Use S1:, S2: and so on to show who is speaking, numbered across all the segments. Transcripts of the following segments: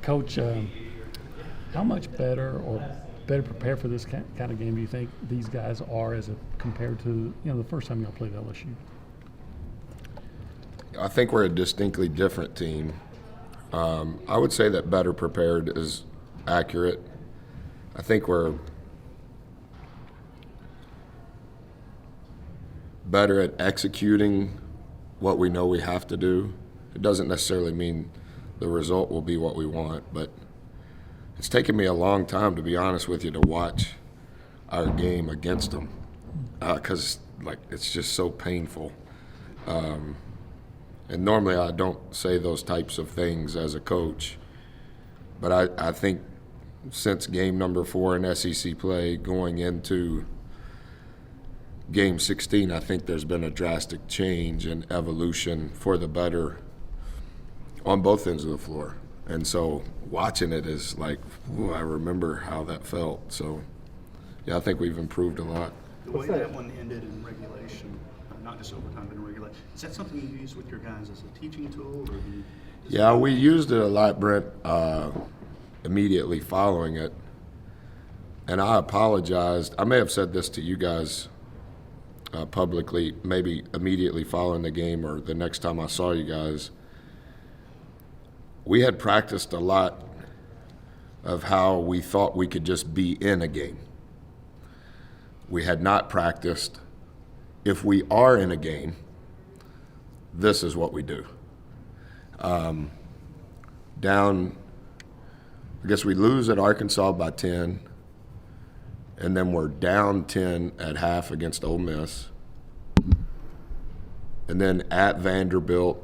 S1: Coach, how much better or better prepared for this kind of game do you think these guys are compared to the first time y'all played LSU?
S2: I think we're a distinctly different team. I would say that better prepared is accurate. I think we're better at executing what we know we have to do. It doesn't necessarily mean the result will be what we want, but it's taken me a long time, to be honest with you, to watch our game against them because it's just so painful. And normally I don't say those types of things as a coach, but I think since game number 4 in SEC play going into game 16, I think there's been a drastic change and evolution for the better on both ends of the floor. And so watching it is like, I remember how that felt. So, yeah, I think we've improved a lot.
S3: The way that one ended in regulation, not just overtime, but in regulation, is that something you use with your guys as a teaching tool?
S2: Yeah, we used it a lot, Brent, immediately following it. And I apologized. I may have said this to you guys publicly, maybe immediately following the game or the next time I saw you guys. We had practiced a lot of how we thought we could just be in a game. We had not practiced, if we are in a game, this is what we do. Down, I guess we lose at Arkansas by 10, and then we're down 10 at half against Ole Miss. And then at Vanderbilt,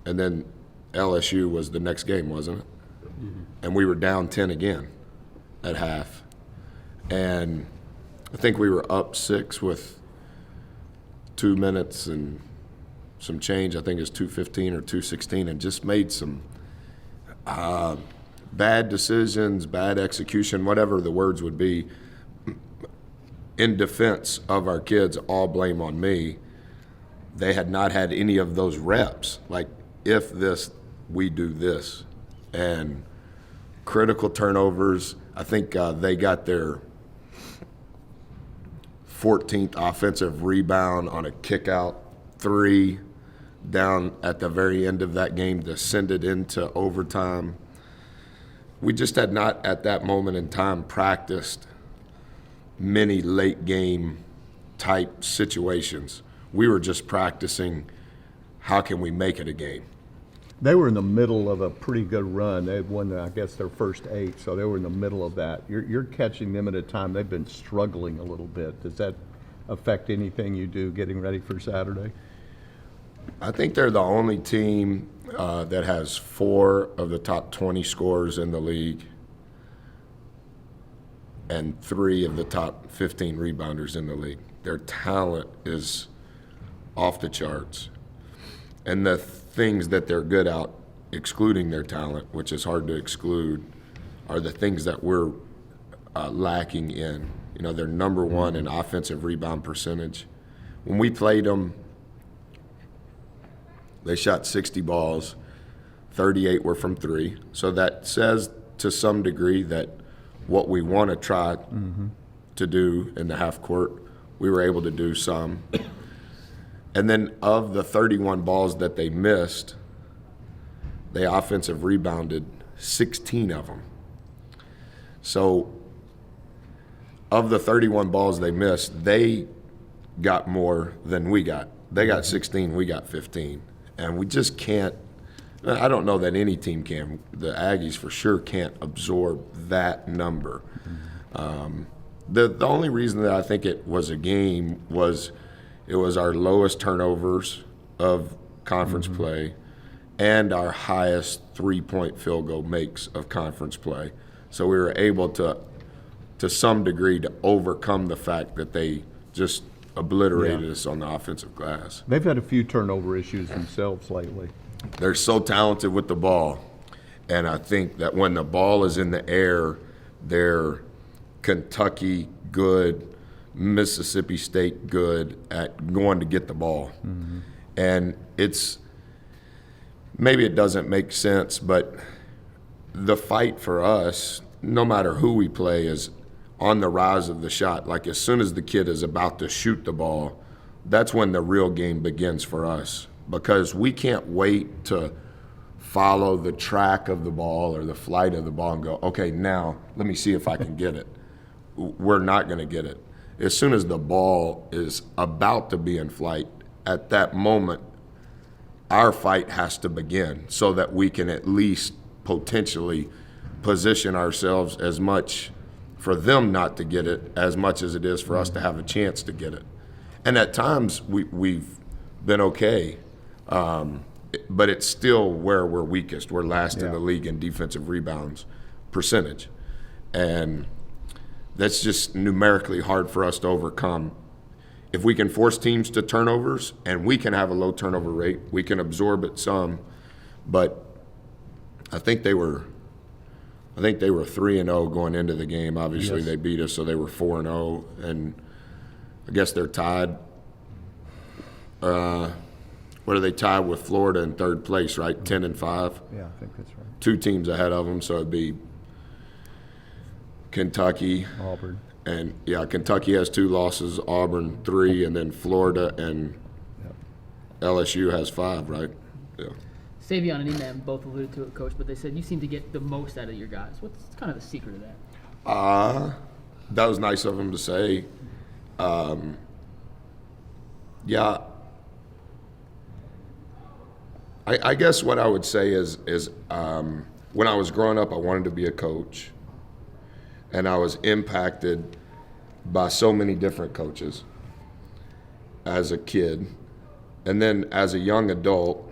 S2: and then LSU was the next game, wasn't it? Mm-hmm. And we were down 10 again at half. And I think we were up 6 with 2 minutes and some change. I think it was 2:15 or 2:16, and just made some bad decisions, bad execution, whatever the words would be, in defense of our kids. All blame on me. They had not had any of those reps. Like, if this, we do this. And critical turnovers, I think they got their 14th offensive rebound on a kick-out 3 down at the very end of that game, descended into overtime. We just had not, at that moment in time, practiced many late-game type situations. We were just practicing how can we make it a game.
S4: They were in the middle of a pretty good run. They won, I guess, their first 8, so they were in the middle of that. You're catching them at a time they've been struggling a little bit. Does that affect anything you do getting ready for Saturday?
S2: I think they're the only team that has 4 of the top 20 scorers in the league and 3 of the top 15 rebounders in the league. Their talent is off the charts. And the things that they're good at, excluding their talent, which is hard to exclude, are the things that we're lacking in. You know, they're number 1 in offensive rebound percentage. When we played them, they shot 60 balls, 38 were from 3. So that says to some degree that what we want to try to do in the half court, we were able to do some. And then of the 31 balls that they missed, they offensive rebounded 16 of them. So of the 31 balls they missed, they got more than we got. They got 16, we got 15. And we just can't, I don't know that any team can. The Aggies for sure can't absorb that number. The only reason that I think it was a game was it was our lowest turnovers of conference play and our highest three-point field goal makes of conference play. So we were able to some degree, to overcome the fact that they just obliterated us on the offensive glass.
S4: They've had a few turnover issues themselves lately.
S2: They're so talented with the ball, and I think that when the ball is in the air, they're Kentucky good, Mississippi State good at going to get the ball. And it's maybe it doesn't make sense, but the fight for us, no matter who we play, is on the rise of the shot. Like as soon as the kid is about to shoot the ball, that's when the real game begins for us, because we can't wait to follow the track of the ball or the flight of the ball and go, okay, now let me see if I can get it. We're not going to get it. As soon as the ball is about to be in flight, at that moment, our fight has to begin so that we can at least potentially position ourselves as much for them not to get it as much as it is for us to have a chance to get it. And at times we've been okay, but it's still where we're weakest. We're last in the league in defensive rebounds percentage. And that's just numerically hard for us to overcome. If we can force teams to turnovers, and we can have a low turnover rate, we can absorb it some. But I think they were 3-0 going into the game. Obviously, they beat us, so they were 4-0, and I guess they're tied. What are they tied with Florida in third place, right? 10-5.
S4: Yeah, I think that's right.
S2: 2 teams ahead of them, so it'd be Kentucky.
S4: Auburn.
S2: And Kentucky has 2 losses, Auburn 3, and then Florida and LSU has 5, right? Yeah.
S5: Savion and Eman both alluded to it, Coach, but they said you seem to get the most out of your guys. What's kind of the secret of that?
S2: That was nice of him to say. I guess what I would say is when I was growing up, I wanted to be a coach, and I was impacted by so many different coaches as a kid. And then as a young adult,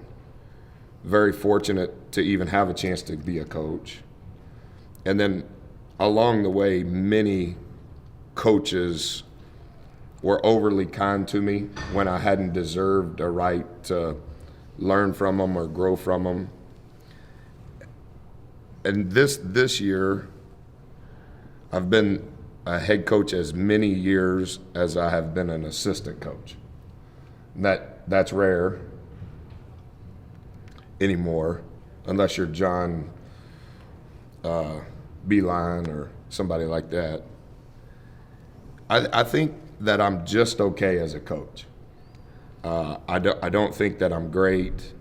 S2: very fortunate to even have a chance to be a coach. And then along the way, many coaches were overly kind to me when I hadn't deserved a right to learn from them or grow from them. And this year, I've been a head coach as many years as I have been an assistant coach. That's rare anymore, unless you're John Beeline or somebody like that. I think that I'm just okay as a coach. I don't think that I'm great.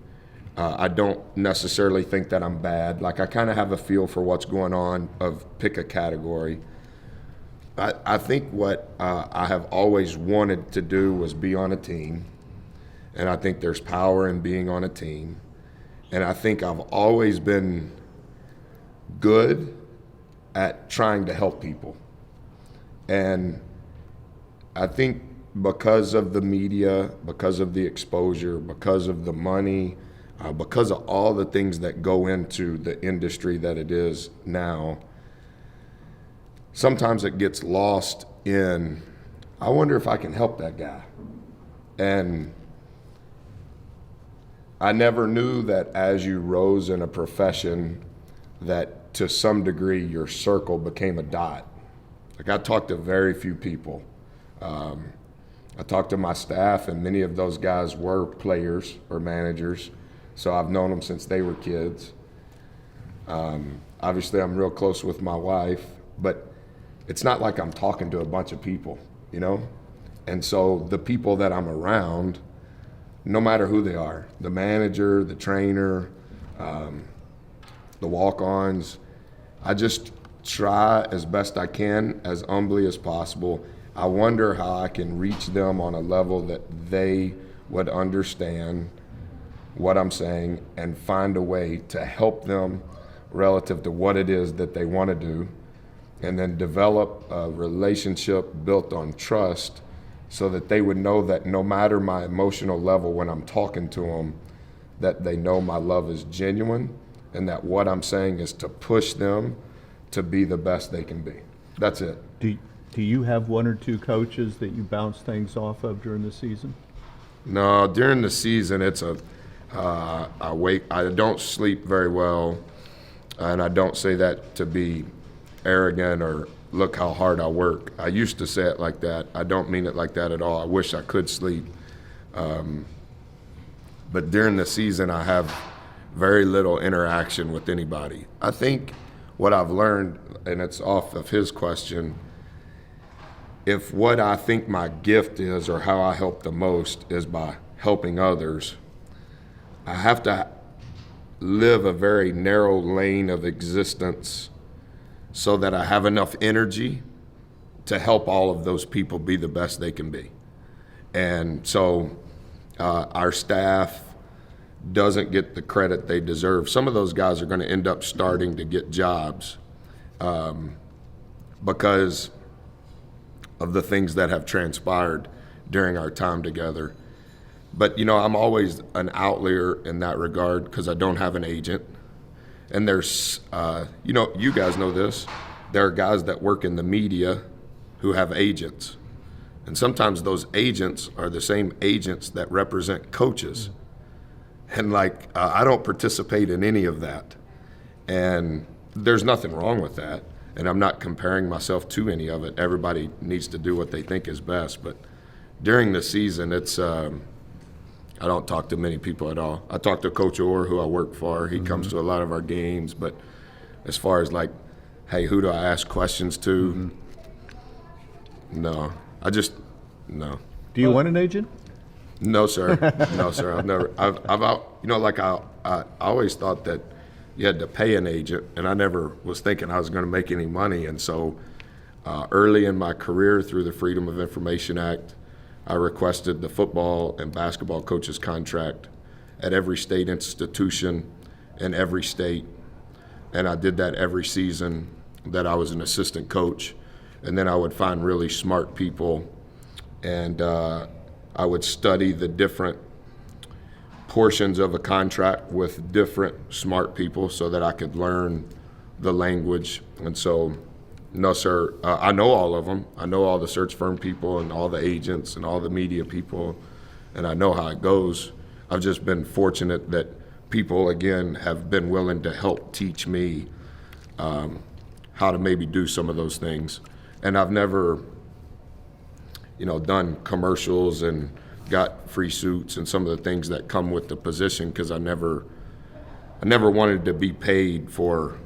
S2: I don't necessarily think that I'm bad. Like, I kind of have a feel for what's going on of pick a category. I think what I have always wanted to do was be on a team, and I think there's power in being on a team. And I think I've always been good at trying to help people. And I think because of the media, because of the exposure, because of the money, because of all the things that go into the industry that it is now, sometimes it gets lost in, I wonder if I can help that guy. And I never knew that as you rose in a profession that to some degree your circle became a dot. Like, I talked to very few people. I talked to my staff, and many of those guys were players or managers, so I've known them since they were kids. Obviously, I'm real close with my wife, but it's not like I'm talking to a bunch of people, you know? And so the people that I'm around, no matter who they are, the manager, the trainer, the walk-ons, I just try as best I can, as humbly as possible. I wonder how I can reach them on a level that they would understand what I'm saying and find a way to help them relative to what it is that they want to do, and then develop a relationship built on trust so that they would know that no matter my emotional level when I'm talking to them, that they know my love is genuine and that what I'm saying is to push them to be the best they can be. That's it.
S4: Do you have 1 or 2 coaches that you bounce things off of during the season?
S2: No, during the season, it's I don't sleep very well, and I don't say that to be arrogant or look how hard I work. I used to say it like that. I don't mean it like that at all. I wish I could sleep. But during the season, I have very little interaction with anybody. I think what I've learned, and it's off of his question, if what I think my gift is or how I help the most is by helping others, I have to live a very narrow lane of existence so that I have enough energy to help all of those people be the best they can be. And so our staff doesn't get the credit they deserve. Some of those guys are going to end up starting to get jobs because of the things that have transpired during our time together. But, I'm always an outlier in that regard because I don't have an agent. And there's, you guys know this, there are guys that work in the media who have agents. And sometimes those agents are the same agents that represent coaches. And I don't participate in any of that. And there's nothing wrong with that. And I'm not comparing myself to any of it. Everybody needs to do what they think is best. But during the season, it's, I don't talk to many people at all. I talk to Coach Orr, who I work for. He comes to a lot of our games. But as far as hey, who do I ask questions to? No. No.
S4: Do you want an agent?
S2: No, sir. No, sir. I always thought that you had to pay an agent, and I never was thinking I was going to make any money. And so early in my career, through the Freedom of Information Act, I requested the football and basketball coaches contract at every state institution in every state. And I did that every season that I was an assistant coach. And then I would find really smart people, and I would study the different portions of a contract with different smart people so that I could learn the language. And so, no, sir, I know all of them. I know all the search firm people and all the agents and all the media people, and I know how it goes. I've just been fortunate that people, again, have been willing to help teach me how to maybe do some of those things. And I've never, done commercials and got free suits and some of the things that come with the position because I never wanted to be paid for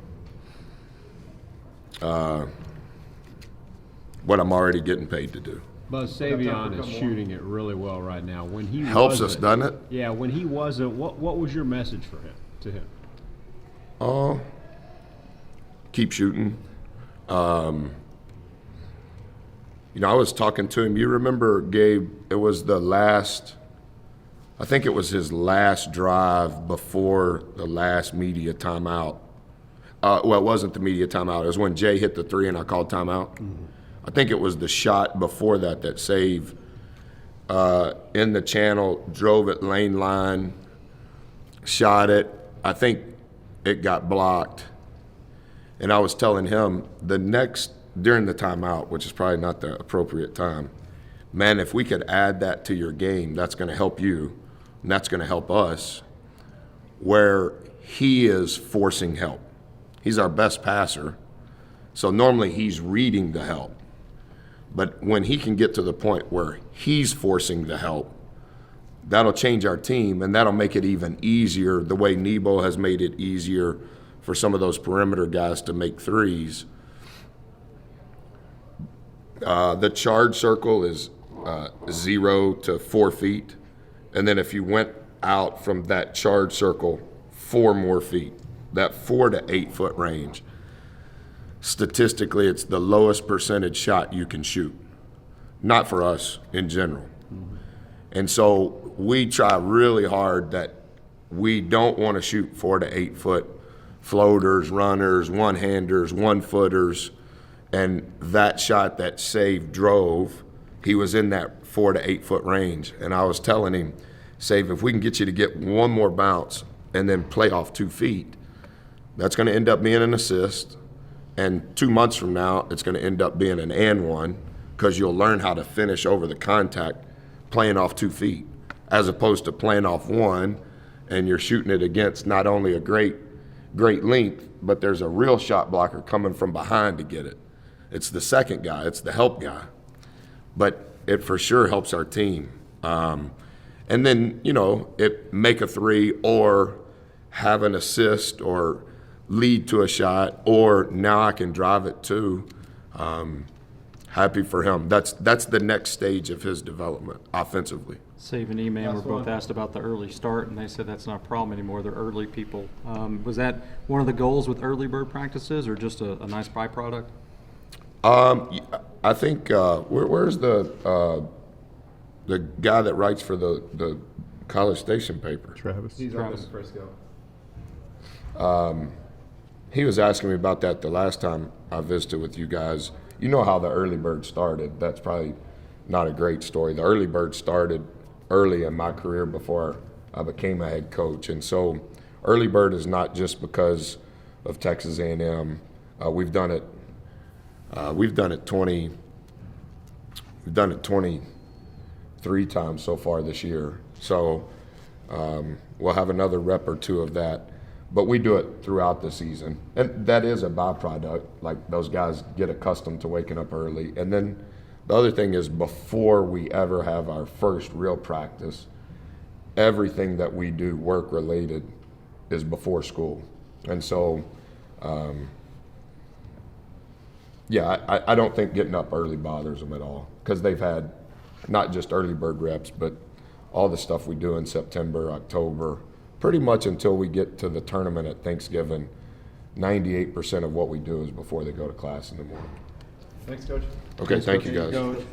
S2: what I'm already getting paid to do.
S6: Buzz Savion is shooting it really well right now. When he
S2: Helps us,
S6: wasn't-
S2: doesn't it?
S6: Yeah, when he wasn't, what was your message for him to him?
S2: Oh, keep shooting. I was talking to him. You remember, Gabe, it was I think it was his last drive before the last media timeout. Well, it wasn't the media timeout. It was when Jay hit the three and I called timeout. I think it was the shot before that Save in the channel, drove it lane line, shot it. I think it got blocked. And I was telling him during the timeout, which is probably not the appropriate time, man, if we could add that to your game, that's going to help you, and that's going to help us, where he is forcing help. He's our best passer, so normally he's reading the help. But when he can get to the point where he's forcing the help, that'll change our team, and that'll make it even easier, the way Nebo has made it easier for some of those perimeter guys to make threes. The charge circle is 0 to 4 feet. And then if you went out from that charge circle 4 more feet, that 4 to 8 foot range, statistically, it's the lowest percentage shot you can shoot. Not for us in general. And so we try really hard that we don't want to shoot 4 to 8 foot floaters, runners, one-handers, one-footers. And that shot that Save drove, he was in that 4 to 8 foot range. And I was telling him, Save, if we can get you to get one more bounce and then play off 2 feet, that's going to end up being an assist. And 2 months from now, it's going to end up being an and one because you'll learn how to finish over the contact playing off 2 feet as opposed to playing off 1 and you're shooting it against not only a great length, but there's a real shot blocker coming from behind to get it. It's the second guy. It's the help guy. But it for sure helps our team. And then, it make a three or have an assist or lead to a shot, or now I can drive it too. Happy for him. That's the next stage of his development offensively.
S7: Save and E-Man were both asked about the early start, and they said that's not a problem anymore. They're early people. Was that one of the goals with early bird practices, or just a nice byproduct?
S2: I think where's the guy that writes for the College Station paper?
S4: Travis?
S7: Travis.
S2: He was asking me about that the last time I visited with you guys. You know how the early bird started. That's probably not a great story. The early bird started early in my career before I became a head coach. And so early bird is not just because of Texas A&M. We've done it 23 times so far this year. So we'll have another rep or two of that. But we do it throughout the season. And that is a byproduct. Like, those guys get accustomed to waking up early. And then the other thing is, before we ever have our first real practice, everything that we do work-related is before school. And so, I don't think getting up early bothers them at all, because they've had not just early bird reps, but all the stuff we do in September, October, pretty much until we get to the tournament at Thanksgiving. 98% of what we do is before they go to class in the morning.
S6: Thanks, Coach.
S2: Okay, thank you, guys.
S7: Coach.